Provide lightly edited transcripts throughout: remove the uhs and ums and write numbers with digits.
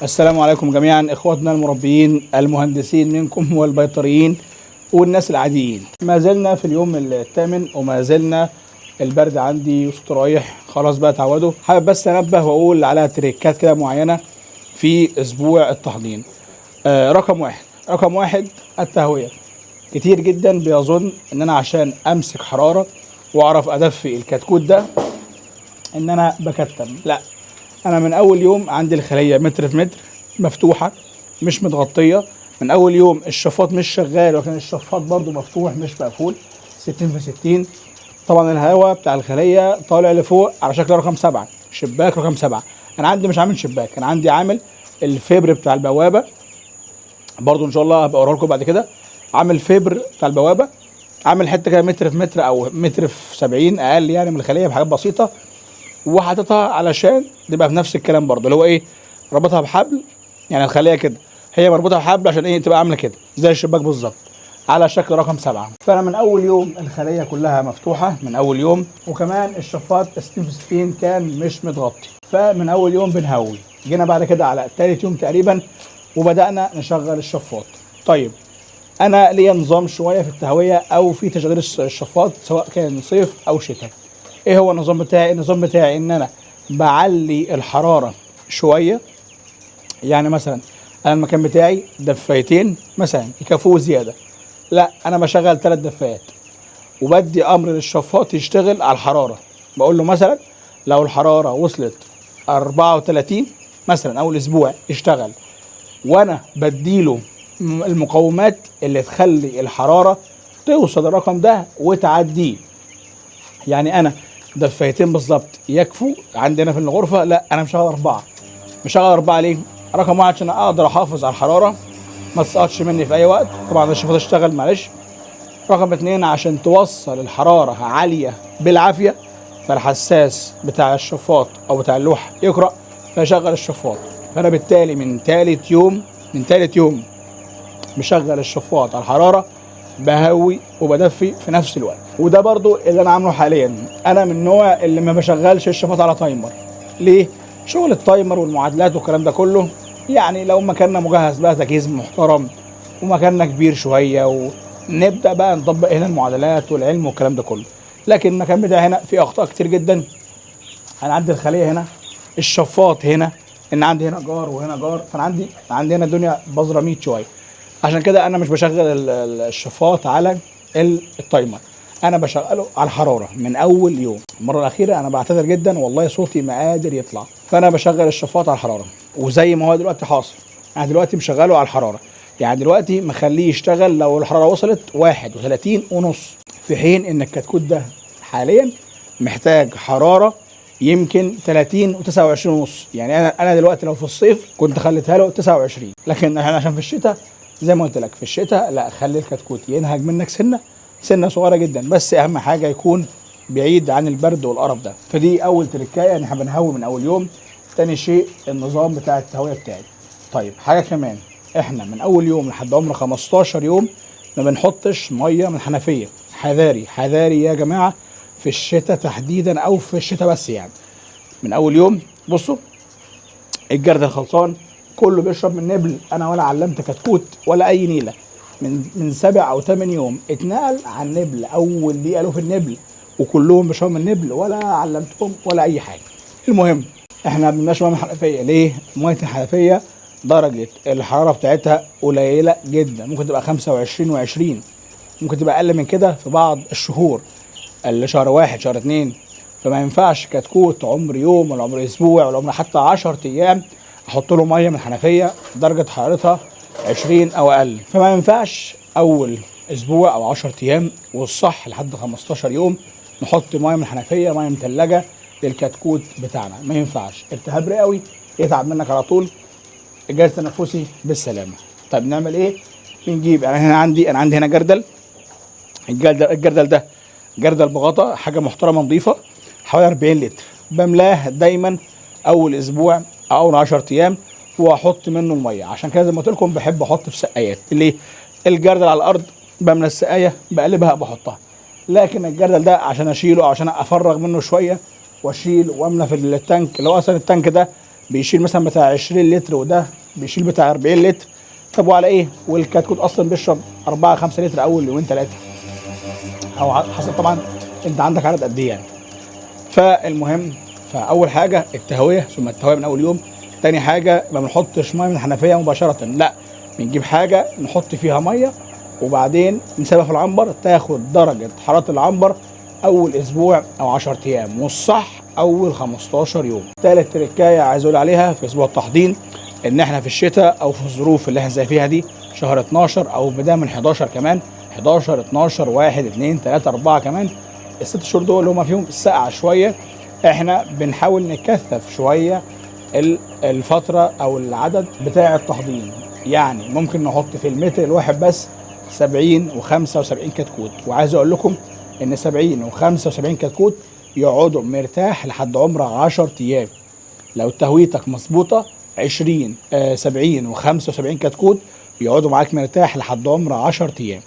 السلام عليكم جميعا اخواتنا المربيين المهندسين منكم والبيطريين والناس العاديين. ما زلنا في اليوم الثامن وما زلنا البرد عندي وسط رايح، خلاص بقى اتعودوا. حابب بس انبه واقول على تريكات كده معينه في اسبوع التحضير. رقم واحد التهويه. كتير جدا بيظن ان انا عشان امسك حراره واعرف ادفي الكتكوت ده ان انا بكتم. لا، انا من اول يوم عندي الخليه متر في متر مفتوحه مش متغطيه. من اول يوم الشفاط مش شغال، ولكن الشفاط برضو مفتوح مش مقفول 60 في 60. طبعا الهواء بتاع الخليه طالع لفوق على شكل رقم 7، شباك رقم 7. انا عندي مش عامل شباك، انا عندي عامل الفبر بتاع البوابه، برضو ان شاء الله هبقى اوريها لكم بعد كده. عامل فبر بتاع البوابه، عامل حته كده متر في متر او متر في 70 اقل يعني من الخليه بحاجات بسيطه، وحاططها علشان تبقى في نفس الكلام برضه اللي هو ايه، ربطها بحبل. يعني الخليه كده هي مربوطه بحبل عشان ايه، تبقى عامله كده زي الشباك بالظبط على شكل رقم 7. فانا من اول يوم الخليه كلها مفتوحه من اول يوم، وكمان الشفاط 60 في 60 كان مش متغطي. فمن اول يوم بنهوي. جينا بعد كده على ثالث يوم تقريبا وبدانا نشغل الشفاط. طيب انا ليا نظام شويه في التهويه او في تشغيل الشفاط سواء كان صيف او شتاء. ايه هو النظام بتاعي؟ النظام بتاعي ان انا بعلي الحراره شويه. يعني مثلا انا المكان بتاعي دفايتين مثلا يكفوه زياده، لا انا بشغل 3 دفايات وبدي امر للشفاط يشتغل على الحراره. بقول له مثلا لو الحراره وصلت 34 مثلا اول اسبوع يشتغل، وانا بديله المقومات اللي تخلي الحراره توصل الرقم ده وتعديه. يعني انا دفايتين بالظبط يكفوا عندنا في الغرفه، لا انا مشغل 4. مشغل 4 ليه؟ رقم واحد عشان اقدر احافظ على الحراره ما تسقطش مني في اي وقت، طبعا الشفاط اشتغل معلش. رقم 2 عشان توصل الحراره عاليه بالعافيه، فالحساس بتاع الشفاط او بتاع اللوحه يقرا فيشغل الشفاط. فانا بالتالي من ثالث يوم مشغل الشفاط على الحراره، بهوي وبدفي في نفس الوقت. وده برضو اللي انا عامله حاليا. انا من النوع اللي ما بشغلش الشفاط على تايمر. ليه؟ شغل التايمر والمعادلات والكلام ده كله، يعني لو مكاننا مجهز بقى تجهيز محترم ومكاننا كبير شويه ونبدا بقى نطبق هنا المعادلات والعلم والكلام ده كله. لكن المكان بتاعي هنا فيه اخطاء كتير جدا. انا عندي الخليه هنا، الشفاط هنا، ان عندي هنا جار وهنا جار، فانا عندي هنا الدنيا بزراميط شويه. عشان كده انا مش بشغل الشفاط على التايمر، انا بشغله على الحراره من اول يوم. المره الاخيره انا بعتذر جدا والله صوتي ما قادر يطلع. فانا بشغل الشفاط على الحراره، وزي ما هو دلوقتي حاصل انا دلوقتي مشغله على الحراره. يعني دلوقتي مخليه يشتغل لو الحراره وصلت 31 ونص، في حين ان الكتكوت ده حاليا محتاج حراره يمكن 30 و29 ونص. يعني انا دلوقتي لو في الصيف كنت خليتها له 29، لكن احنا عشان في الشتاء زي ما قلت لك في الشتاء لا، خلي الكتكوت ينهج منك سنه صغيره جدا، بس اهم حاجه يكون بعيد عن البرد والقرف ده. فدي اول تركايه، يعني احنا بنهوي من اول يوم. تاني شيء النظام بتاع التهويه بتاعي. طيب حاجه كمان، احنا من اول يوم لحد عمر 15 يوم ما بنحطش ميه من حنفيه. حذاري حذاري يا جماعه، في الشتاء تحديدا او في الشتاء بس. يعني من اول يوم بصوا الجرد الخلصان كله بيشرب من نبل. انا ولا علمت كتكوت ولا اي نيله من 7 أو 8 يوم اتنقل عن نبل. اول دقيقه له في النبل وكلهم بيشربوا من النبل، ولا علمتهم ولا اي حاجه. المهم احنا ما بنشرب من الحنفيه. ليه؟ ميه الحنفيه درجه الحراره بتاعتها قليله جدا، ممكن تبقى 25 و20، ممكن تبقى اقل من كده في بعض الشهور اللي شهر 1 شهر 2. فما ينفعش كتكوت عمر يوم ولا عمر اسبوع ولا عمر حتى 10 ايام احط له ميه من الحنفيه درجه حرارتها 20 او اقل. فما ينفعش اول اسبوع او 10 ايام، والصح لحد 15 يوم نحط ميه من الحنفيه، ميه مثلجه للكتكوت بتاعنا. ما ينفعش التهاب رئوي يتعب منك على طول، الجهاز التنفسي بالسلامه. طيب نعمل ايه؟ بنجيب، يعني انا عندي هنا جردل. الجردل ده جردل بغطا حاجه محترمه نظيفه حوالي 40 لتر. بملاه دايما اول اسبوع او اول 10 ايام واحط منه الميه. عشان كده زي ما قلت لكم بحب احط في سقايات. ليه؟ الجردل على الارض بملى السقايه بقلبها بحطها، لكن الجردل ده عشان اشيله او عشان افرغ منه شويه واشيل واملى في التانك. لو اصلا التانك ده بيشيل مثلا بتاع 20 لتر وده بيشيل بتاع 40 لتر. طب وعلى ايه؟ والكتكوت اصلا بيشرب 4 5 لتر اول يومين ثلاثه، او حسب طبعا انت عندك عدد قد ايه يعني. فالمهم، فاول حاجه التهويه، ثم التهويه من اول يوم. تاني حاجه ما بنحطش ميه من الحنفيه مباشره، لا، بنجيب حاجه نحط فيها ميه وبعدين نسيبها في العنبر تاخد درجه حراره العنبر اول اسبوع او 10 ايام، والصح اول 15 يوم. تالت تركايه عايز اقول عليها في اسبوع التحضير، ان احنا في الشتاء او في الظروف اللي احنا زي فيها دي، شهر 12 او بدايه من 11 كمان، 11 12 1 2 3 4 كمان، الست شهور دول اللي هم فيهم السقعه شويه، احنا بنحاول نكثف شويه الفتره او العدد بتاع التحضير. يعني ممكن نحط في المتر الواحد بس 70 و75 كتكوت، وعايز اقول لكم ان 70 و75 كتكوت يقعدوا مرتاح لحد عمر 10 ايام. لو تهويتك مظبوطه 20 70 و75 كتكوت يقعدوا معاك مرتاح لحد عمر 10 ايام.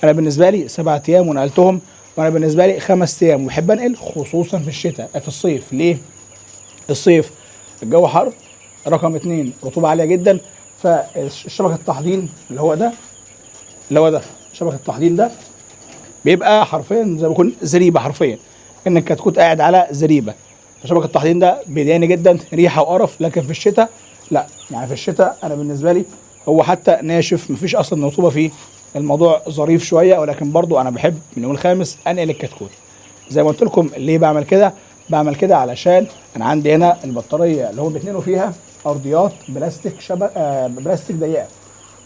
انا بالنسبه لي 7 ايام ونقلتهم، وانا بالنسبه لي 5 ايام، وبحب انقل خصوصا في الشتاء. في الصيف ليه؟ الصيف الجو حر، رقم 2 رطوبه عاليه جدا، فالشبكه التحضير اللي هو ده شبكه التحضير ده بيبقى حرفيا زي ما يكون زريبه، حرفيا انك كتكوت قاعد على زريبه. فشبكه التحضير ده بيضايقني جدا، ريحه وقرف. لكن في الشتاء لا، يعني في الشتاء انا بالنسبه لي هو حتى ناشف، مفيش اصلا رطوبه فيه، الموضوع ظريف شويه. ولكن برضو انا بحب من يوم الخامس انقل الكتكوت. زي ما قلت لكم ليه بعمل كده؟ بعمل كده علشان انا عندي هنا البطاريه اللي هم بيتنقلوا فيها ارضيات بلاستيك بلاستيك ضيقه،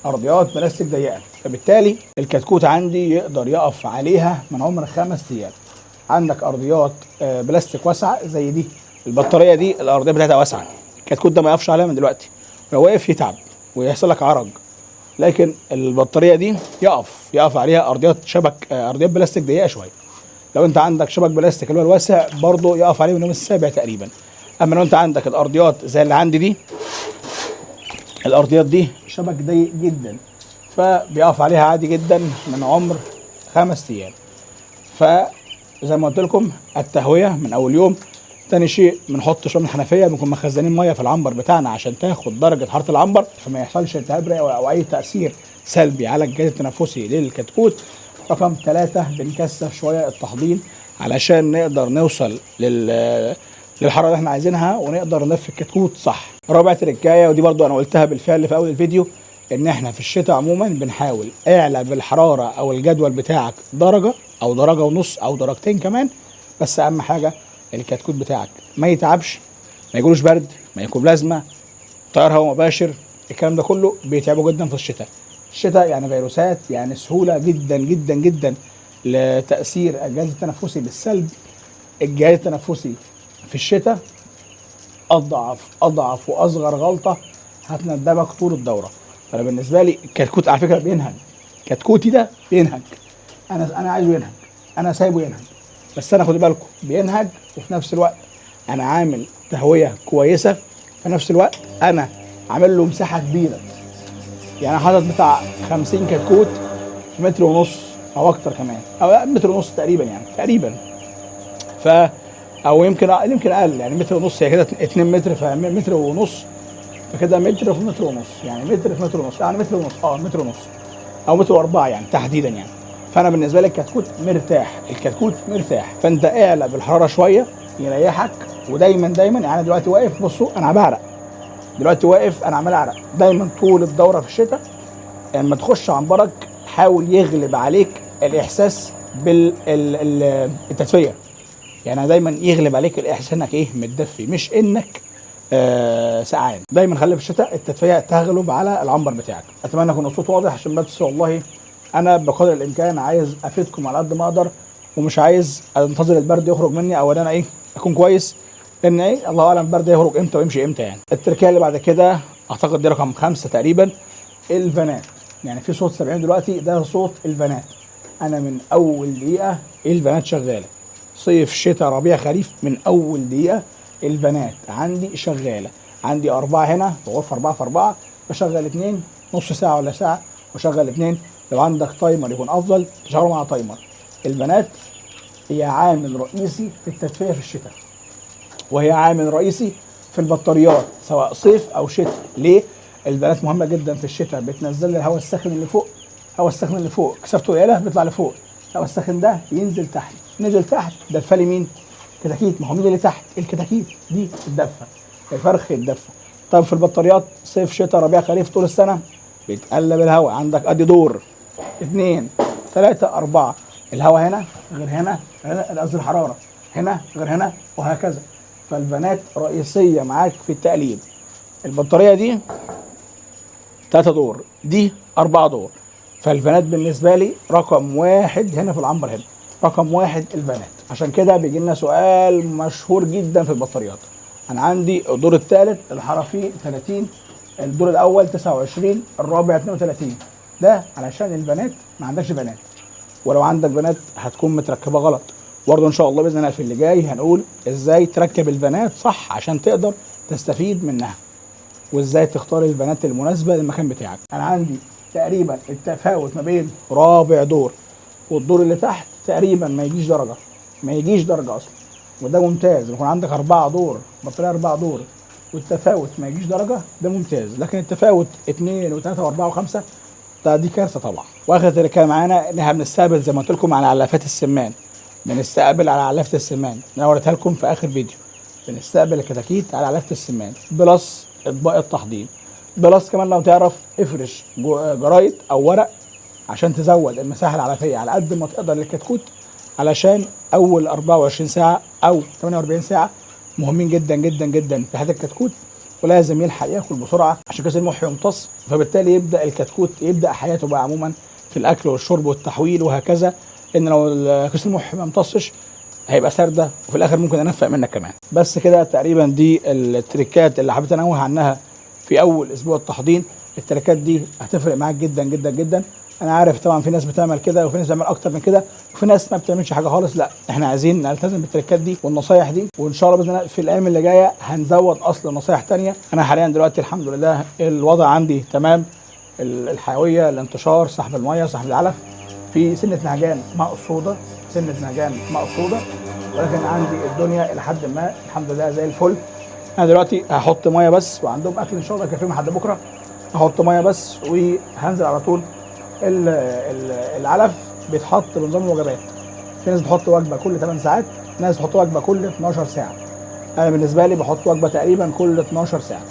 ارضيات بلاستيك ضيقه، فبالتالي الكتكوت عندي يقدر يقف عليها من عمر 5 ايام. عندك ارضيات بلاستيك واسعه زي دي، البطاريه دي الارضيه بتاعتها واسعه، الكتكوت ده ما يقفش عليها من دلوقتي، لو واقف يتعب ويحصل لك عرج. لكن البطاريه دي يقف عليها ارضيات ارضيات بلاستيك ضيقه شويه. لو انت عندك شبك بلاستيك اللي هو الواسع برضه يقف عليه من يوم السابع تقريبا. اما لو انت عندك الارضيات زي اللي عندي دي، الارضيات دي شبك ضيق جدا، فبيقف عليها عادي جدا من عمر 5 ايام. فزي ما قلت لكم التهويه من اول يوم. تاني شيء بنحط شويه من الحنفيه، بنكون مخزنين ميه في العنبر بتاعنا عشان تاخد درجه حراره العنبر، فما يحصلش التهاب رئوي او اي تاثير سلبي على الجهاز التنفسي للكتكوت. رقم 3 بنكثف شويه التحضير علشان نقدر نوصل للحراره اللي احنا عايزينها ونقدر نلف الكتكوت صح. رابع تركايه، ودي برضو انا قلتها بالفعل في اول الفيديو، ان احنا في الشتاء عموما بنحاول اعلى بالحراره او الجدول بتاعك درجه او درجه ونص او درجتين كمان، بس اهم حاجه الكتكوت بتاعك ما يتعبش، ما يجيلوش برد، ما يكون لازمه، تيار هواء مباشر، الكلام ده كله بيتعبوا جدا في الشتاء. الشتاء يعني فيروسات، يعني سهوله جدا جدا جدا لتاثير الجهاز التنفسي بالسلب. الجهاز التنفسي في الشتاء اضعف واصغر غلطه هتندمك طول الدوره. فانا بالنسبه لي الكتكوت على فكره بينهج، كتكوتي ده بينهج، انا عايزه ينهج، انا سايبه ينهج، بس انا خدوا بالكم بينهج وفي نفس الوقت انا عامل تهويه كويسه، في نفس الوقت انا عامل له مساحه كبيره. يعني حاطط بتاع 50 كتكوت في متر ونص او اكتر كمان، او متر ونص تقريبا، يعني تقريبا، او يمكن اقل، يعني متر ونص، هي كده 2 متر فمتر ونص، فكده متر في متر ونص، يعني متر في متر ونص، يعني متر ونص، متر ونص او متر واربعه يعني تحديدا يعني. فانا بالنسبه لي الكتكوت مرتاح، فانت اعلى بالحراره شويه يريحك. ودايما يعني انا دلوقتي واقف، بصوا انا بعرق دلوقتي، واقف انا عمال اعرق دايما طول الدوره في الشتاء. لما تخش عنبرك حاول يغلب عليك الاحساس بالتدفئه، يعني دايما يغلب عليك الاحساس انك متدفي، مش انك سقعان. دايما خلي في الشتاء التدفئه تغلب على العنبر بتاعك. اتمنى يكون الصوت واضح، عشان بس والله انا بقدر الامكان عايز افيدكم على قد ما اقدر، ومش عايز انتظر البرد يخرج مني او ان انا اكون كويس، لان الله اعلم البرد يخرج امتى ويمشي امتى يعني. التركيه اللي بعد كده اعتقد دي رقم 5 تقريبا، الفانات. يعني في صوت 70 دلوقتي، ده صوت الفانات. انا من اول دقيقه الفانات شغاله، صيف شتاء ربيع خريف، من اول دقيقه الفانات عندي شغاله. عندي 4 هنا في غرفه 4 في 4، بشغل 2 نص ساعه ولا ساعه، وشغل 2. لو عندك تايمر يكون افضل تشغله مع تايمر. الفانات هي عامل رئيسي في التدفئه في الشتاء، وهي عامل رئيسي في البطاريات سواء صيف او شتاء. ليه؟ البنات مهمه جدا في الشتاء، بتنزل لي الهواء الساخن اللي فوق، الهواء الساخن اللي فوق كثافته قليله بيطلع لفوق، الهواء الساخن ده ينزل تحت، نزل تحت دفى لي مين؟ كتاكيت. ما هو مين اللي تحت؟ الكتاكيت دي تدفى، الفرخ يتدفى. طب في البطاريات صيف شتاء ربيع خريف طول السنه بيتقلب الهواء، عندك ادي دور 2 3 4، الهواء هنا غير هنا، قصدي الحراره هنا غير هنا وهكذا. فالبنات رئيسيه معاك في التقليب. البطاريه دي 3 دور، دي 4 دور. فالبنات بالنسبه لي رقم واحد هنا في العنبر، هنا رقم واحد البنات. عشان كده بيجي لنا سؤال مشهور جدا في البطاريات. انا عندي الدور الثالث الحراره فيه 30، الدور الاول 29، الرابع 32. ده علشان البنات ما عندكش بنات، ولو عندك بنات هتكون متركبه غلط. برضه ان شاء الله باذن الله في اللي جاي هنقول ازاي تركب البنات صح عشان تقدر تستفيد منها، وازاي تختار البنات المناسبه للمكان بتاعك. انا عندي تقريبا التفاوت ما بين رابع دور والدور اللي تحت تقريبا ما يجيش درجه، ما يجيش درجه اصلا. وده ممتاز. يكون عندك 4 دور بطاريه 4 دور والتفاوت ما يجيش درجه، ده ممتاز. لكن التفاوت 2 و3 و4 و5 دي كارثه طبعا. واخر تركه معانا ان احنا بنستقبل زي ما قلت لكم على علافات السمان، بنستقبل على علافه السمان، انا وريتها لكم في اخر فيديو. بنستقبل الكتاكيت على علافه السمان بلس اطباق التحضير، بلس كمان لو تعرف افرش جرايد او ورق عشان تزود المساحه العلفيه على قد ما تقدر للكتكوت، علشان اول 24 ساعه او 48 ساعه مهمين جدا جدا جدا في حياه الكتكوت، ولازم يلحق ياكل بسرعه عشان كيس المخ يمتص، فبالتالي يبدا الكتكوت يبدا حياته بقى عموما في الاكل والشرب والتحويل وهكذا. ان لو كيس المخ ما امتصش هيبقى سرده وفي الاخر ممكن انفق منك كمان. بس كده تقريبا دي التريكات اللي حبيت انوه عنها في اول اسبوع التحضير. التريكات دي هتفرق معاك جدا جدا جدا. انا عارف طبعا في ناس بتعمل كده وفي ناس بتعمل اكتر من كده وفي ناس ما بتعملش حاجه خالص. لا، احنا عايزين نلتزم بالتريكات دي والنصايح دي، وان شاء الله باذن الله في الايام اللي جايه هنزود اصلا نصايح تانية. انا حاليا دلوقتي الحمد لله الوضع عندي تمام، الحيويه، الانتشار، سحب الميه، سحب العلف، في سنه نهجان مقصوده، سنه نهجان مقصوده، ولكن عندي الدنيا لحد ما الحمد لله زي الفل. انا دلوقتي هحط ميه بس، وعندهم اكل ان شاء الله يكفيهم لحد بكره. هحط ميه بس وهنزل على طول. العلف بيتحط بنظام الوجبات، في ناس بتحط وجبه كل 8 ساعات، ناس بتحط وجبه كل 12 ساعه. انا بالنسبه لي بحط وجبه تقريبا كل 12 ساعه.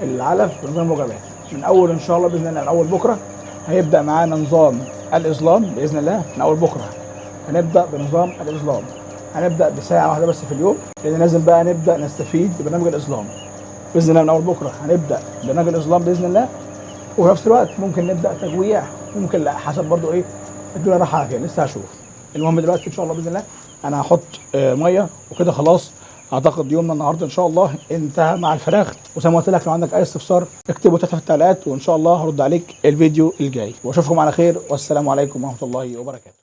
العلف بنظام الوجبات من اول ان شاء الله باذن الله، من اول بكره هيبدا معانا نظام الإظلام باذن الله. من اول بكره هنبدا بنظام الإظلام، هنبدا بساعه واحده بس في اليوم، لان لازم بقى نبدا نستفيد ببرنامج الإظلام باذن الله. من اول بكره هنبدا برنامج الإظلام باذن الله، وفي نفس الوقت ممكن نبدا تجويع، ممكن لا، حسب برضو ايه الدنيا رايحه على فين، لسه هشوف. المهم دلوقتي ان شاء الله باذن الله انا هحط ميه وكده خلاص. اعتقد يومنا النهارده ان شاء الله انتهى مع الفراخ. وزي ما قلت لك لو عندك اي استفسار اكتبه تحت في التعليقات، وان شاء الله هرد عليك الفيديو الجاي. واشوفكم على خير، والسلام عليكم ورحمه الله وبركاته.